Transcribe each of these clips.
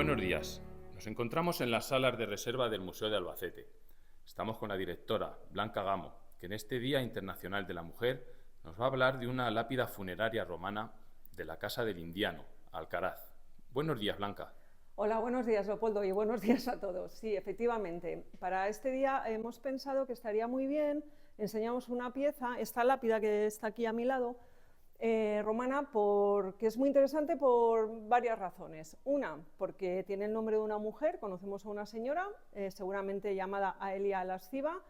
Buenos días. Nos encontramos en las salas de reserva del Museo de Albacete. Estamos con la directora, Blanca Gamo, que en este Día Internacional de la Mujer nos va a hablar de una lápida funeraria romana de la Casa del Indiano, Alcaraz. Buenos días, Blanca. Hola, buenos días, Leopoldo, y buenos días a todos. Sí, efectivamente, para este día hemos pensado que estaría muy bien, enseñamos una pieza, esta lápida que está aquí a mi lado, romana, que es muy interesante por varias razones. Una, porque tiene el nombre de una mujer, conocemos a una señora, seguramente llamada Aelia Lasciva,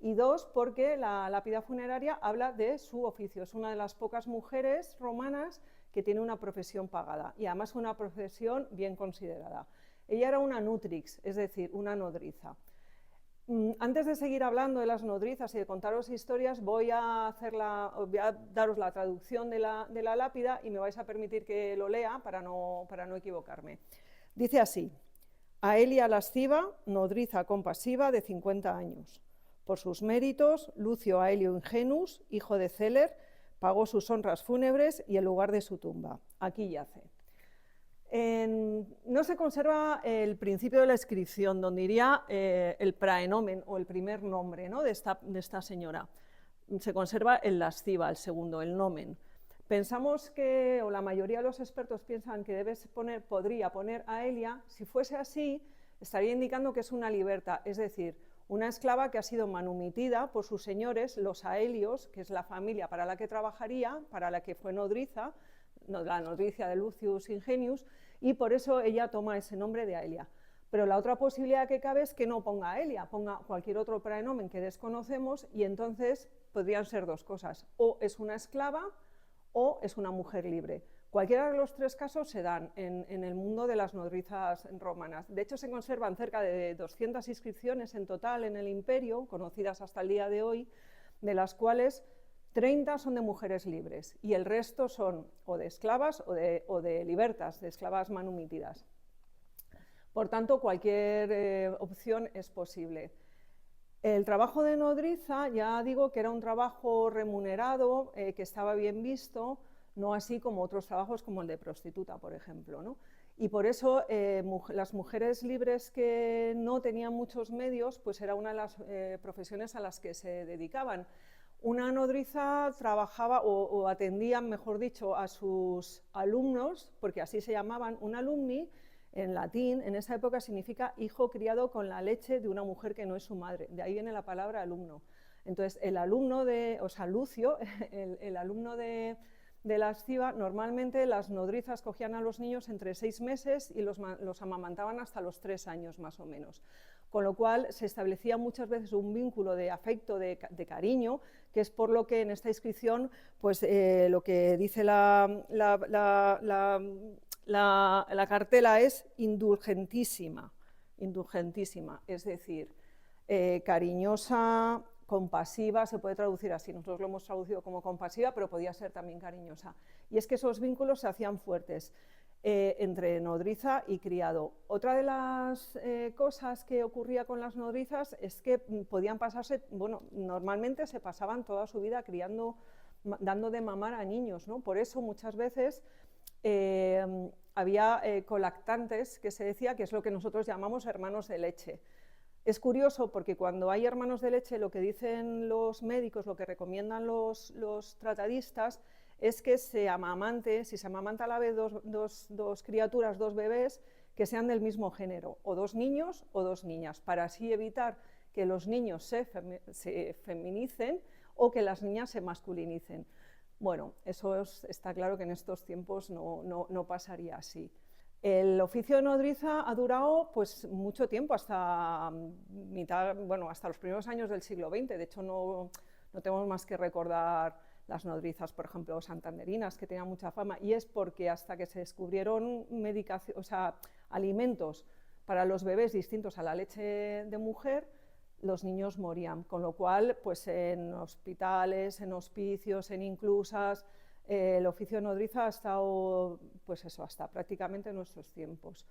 y dos, porque la lápida funeraria habla de su oficio, es una de las pocas mujeres romanas que tiene una profesión pagada y además una profesión bien considerada. Ella era una nutrix, es decir, una nodriza. Antes de seguir hablando de las nodrizas y de contaros historias, voy a daros la traducción de la lápida y me vais a permitir que lo lea para no equivocarme. Dice así: Aelia Lasciva, nodriza compasiva de 50 años. Por sus méritos, Lucio Aelio Ingenus, hijo de Celer, pagó sus honras fúnebres y el lugar de su tumba. Aquí yace. No se conserva el principio de la inscripción, donde iría el praenomen o el primer nombre, ¿no?, de esta señora. Se conserva el lasciva, el segundo, el nomen. Pensamos que, o la mayoría de los expertos piensan que podría poner Aelia. Si fuese así, estaría indicando que es una liberta, es decir, una esclava que ha sido manumitida por sus señores, los Aelios, que es la familia para la que trabajaría, para la que fue nodriza, la nodricia de Lucius Ingenius, y por eso ella toma ese nombre de Aelia. Pero la otra posibilidad que cabe es que no ponga Aelia, ponga cualquier otro praenomen que desconocemos, y entonces podrían ser dos cosas: o es una esclava o es una mujer libre. Cualquiera de los tres casos se dan en el mundo de las nodrizas romanas. De hecho, se conservan cerca de 200 inscripciones en total en el imperio, conocidas hasta el día de hoy, de las cuales 30 son de mujeres libres y el resto son o de esclavas o de libertas, de esclavas manumitidas. Por tanto, cualquier opción es posible. El trabajo de nodriza, ya digo que era un trabajo remunerado, que estaba bien visto, no así como otros trabajos como el de prostituta, por ejemplo, ¿no? Y por eso las mujeres libres que no tenían muchos medios, pues era una de las profesiones a las que se dedicaban. Una nodriza trabajaba o atendía, mejor dicho, a sus alumnos, porque así se llamaban, un alumni, en latín, en esa época significa hijo criado con la leche de una mujer que no es su madre, de ahí viene la palabra alumno. Entonces, el alumno Lucio, el alumno de Lasciva, normalmente las nodrizas cogían a los niños entre 6 meses y los amamantaban hasta los 3 años más o menos. Con lo cual se establecía muchas veces un vínculo de afecto, de cariño, que es por lo que en esta inscripción, pues lo que dice la cartela es indulgentísima, es decir, cariñosa, compasiva, se puede traducir así, nosotros lo hemos traducido como compasiva, pero podía ser también cariñosa. Y es que esos vínculos se hacían fuertes entre nodriza y criado. Otra de las cosas que ocurría con las nodrizas es que podían pasarse, bueno, normalmente se pasaban toda su vida dando de mamar a niños, ¿no? Por eso muchas veces había colactantes, que se decía, que es lo que nosotros llamamos hermanos de leche. Es curioso porque cuando hay hermanos de leche, lo que dicen los médicos, lo que recomiendan los tratadistas, es que si se amamanta a la vez dos criaturas, dos bebés, que sean del mismo género, o dos niños o dos niñas, para así evitar que los niños se feminicen o que las niñas se masculinicen. Bueno, eso está claro que en estos tiempos no pasaría así. El oficio de nodriza ha durado pues mucho tiempo, hasta hasta los primeros años del siglo XX. De hecho, no tenemos más que recordar las nodrizas, por ejemplo, santanderinas, que tenían mucha fama, y es porque hasta que se descubrieron alimentos para los bebés distintos a la leche de mujer, los niños morían, con lo cual pues en hospitales, en hospicios, en inclusas, el oficio de nodriza ha estado pues eso, hasta prácticamente nuestros tiempos.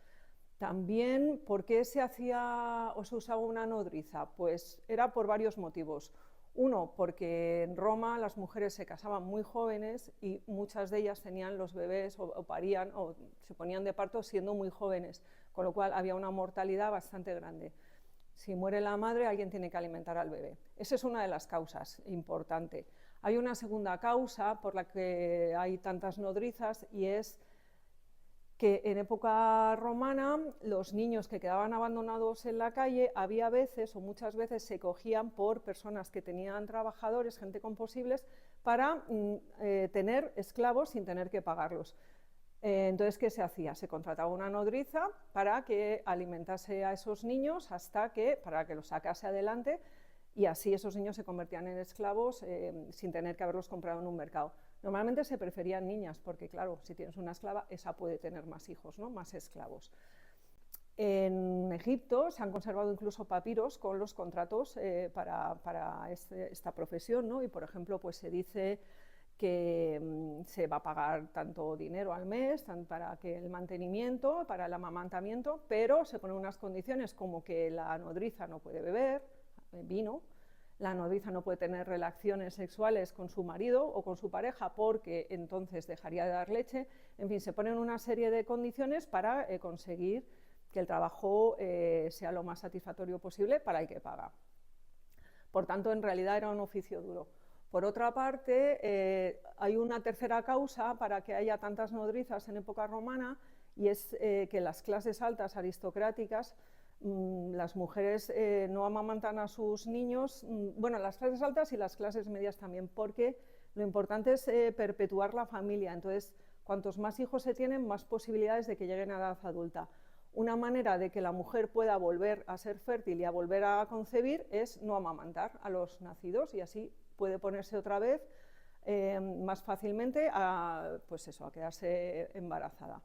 También, ¿por qué se hacía o se usaba una nodriza? Pues era por varios motivos. Uno, porque en Roma las mujeres se casaban muy jóvenes y muchas de ellas tenían los bebés o parían o se ponían de parto siendo muy jóvenes, con lo cual había una mortalidad bastante grande. Si muere la madre, alguien tiene que alimentar al bebé. Esa es una de las causas importante. Hay una segunda causa por la que hay tantas nodrizas y es que en época romana los niños que quedaban abandonados en la calle había veces o muchas veces se cogían por personas que tenían trabajadores, gente con posibles, para tener esclavos sin tener que pagarlos. Entonces, ¿qué se hacía? Se contrataba una nodriza para que alimentase a esos niños para que los sacase adelante y así esos niños se convertían en esclavos sin tener que haberlos comprado en un mercado. Normalmente se preferían niñas porque, claro, si tienes una esclava, esa puede tener más hijos, ¿no? Más esclavos. En Egipto se han conservado incluso papiros con los contratos para esta profesión, ¿no? Y, por ejemplo, pues se dice que se va a pagar tanto dinero al mes para que el mantenimiento, para el amamantamiento, pero se ponen unas condiciones como que la nodriza no puede beber vino, la nodriza no puede tener relaciones sexuales con su marido o con su pareja porque entonces dejaría de dar leche. En fin, se ponen una serie de condiciones para conseguir que el trabajo sea lo más satisfactorio posible para el que paga. Por tanto, en realidad era un oficio duro. Por otra parte, hay una tercera causa para que haya tantas nodrizas en época romana y es que las clases altas aristocráticas, las mujeres no amamantan a sus niños, bueno, las clases altas y las clases medias también, porque lo importante es perpetuar la familia. Entonces, cuantos más hijos se tienen, más posibilidades de que lleguen a edad adulta. Una manera de que la mujer pueda volver a ser fértil y a volver a concebir es no amamantar a los nacidos y así puede ponerse otra vez más fácilmente a quedarse embarazada.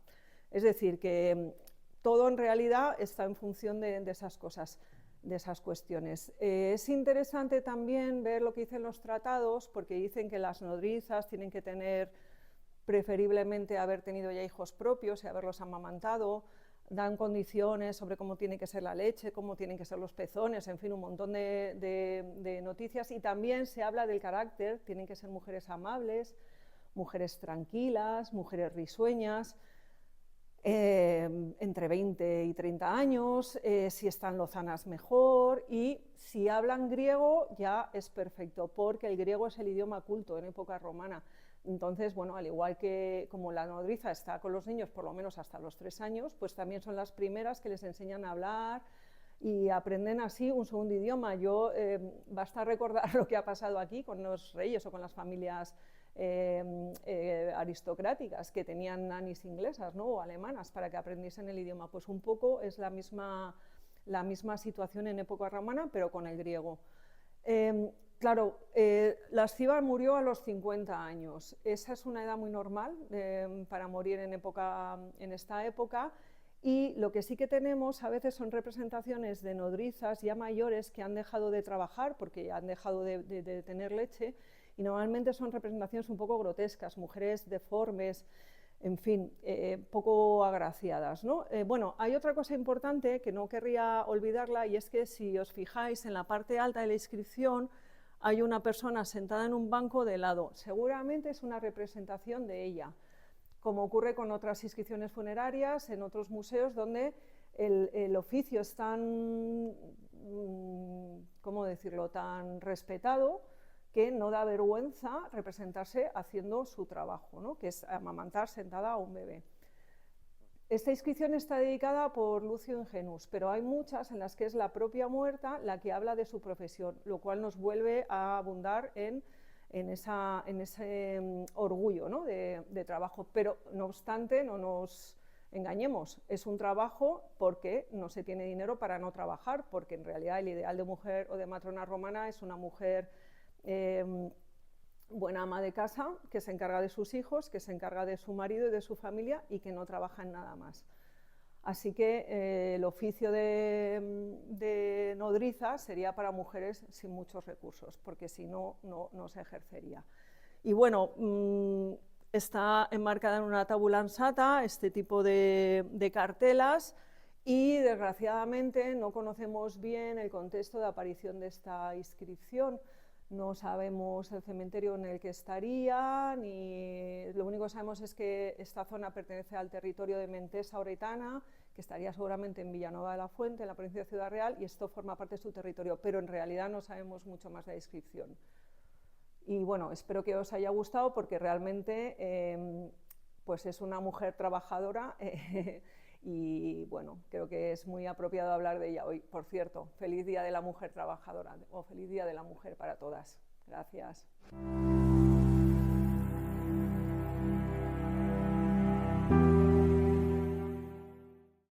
Es decir, que todo en realidad está en función de esas cosas, de esas cuestiones. Es interesante también ver lo que dicen los tratados, porque dicen que las nodrizas tienen que tener preferiblemente haber tenido ya hijos propios y haberlos amamantado, dan condiciones sobre cómo tiene que ser la leche, cómo tienen que ser los pezones, en fin, un montón de noticias. Y también se habla del carácter, tienen que ser mujeres amables, mujeres tranquilas, mujeres risueñas, entre 20 y 30 años, si están lozanas mejor, y si hablan griego ya es perfecto, porque el griego es el idioma culto en época romana. Entonces, bueno, al igual que como la nodriza está con los niños por lo menos hasta los 3 años, pues también son las primeras que les enseñan a hablar y aprenden así un segundo idioma. Basta recordar lo que ha pasado aquí con los reyes o con las familias aristocráticas que tenían nanis inglesas, ¿no? O alemanas para que aprendiesen el idioma. Pues un poco es la misma situación en época romana, pero con el griego. Claro, Lasciva murió a los 50 años. Esa es una edad muy normal para morir en esta época. Y lo que sí que tenemos a veces son representaciones de nodrizas ya mayores que han dejado de trabajar porque han dejado de tener leche, y normalmente son representaciones un poco grotescas, mujeres deformes, en fin, poco agraciadas, ¿no? Bueno, hay otra cosa importante que no querría olvidarla, y es que si os fijáis en la parte alta de la inscripción hay una persona sentada en un banco de lado. Seguramente es una representación de ella, como ocurre con otras inscripciones funerarias en otros museos donde el oficio es tan, ¿cómo decirlo?, tan respetado que no da vergüenza representarse haciendo su trabajo, ¿no?, que es amamantar sentada a un bebé. Esta inscripción está dedicada por Lucio Ingenus, pero hay muchas en las que es la propia muerta la que habla de su profesión, lo cual nos vuelve a abundar en ese orgullo, ¿no?, de trabajo. Pero no obstante, no nos engañemos, es un trabajo porque no se tiene dinero para no trabajar, porque en realidad el ideal de mujer o de matrona romana es una mujer buena ama de casa, que se encarga de sus hijos, que se encarga de su marido y de su familia y que no trabaja en nada más. Así que el oficio de nodriza sería para mujeres sin muchos recursos, porque si no, no se ejercería. Y bueno, está enmarcada en una tabula ansata este tipo de cartelas, y desgraciadamente no conocemos bien el contexto de aparición de esta inscripción. no sabemos el cementerio en el que estaría, ni... lo único que sabemos es que esta zona pertenece al territorio de Mentesa Oretana, que estaría seguramente en Villanueva de la Fuente, en la provincia de Ciudad Real, y esto forma parte de su territorio, pero en realidad no sabemos mucho más de la descripción. Y bueno, espero que os haya gustado porque realmente pues es una mujer trabajadora y bueno, creo que es muy apropiado hablar de ella hoy. Por cierto, feliz Día de la Mujer Trabajadora o feliz Día de la Mujer para todas. Gracias.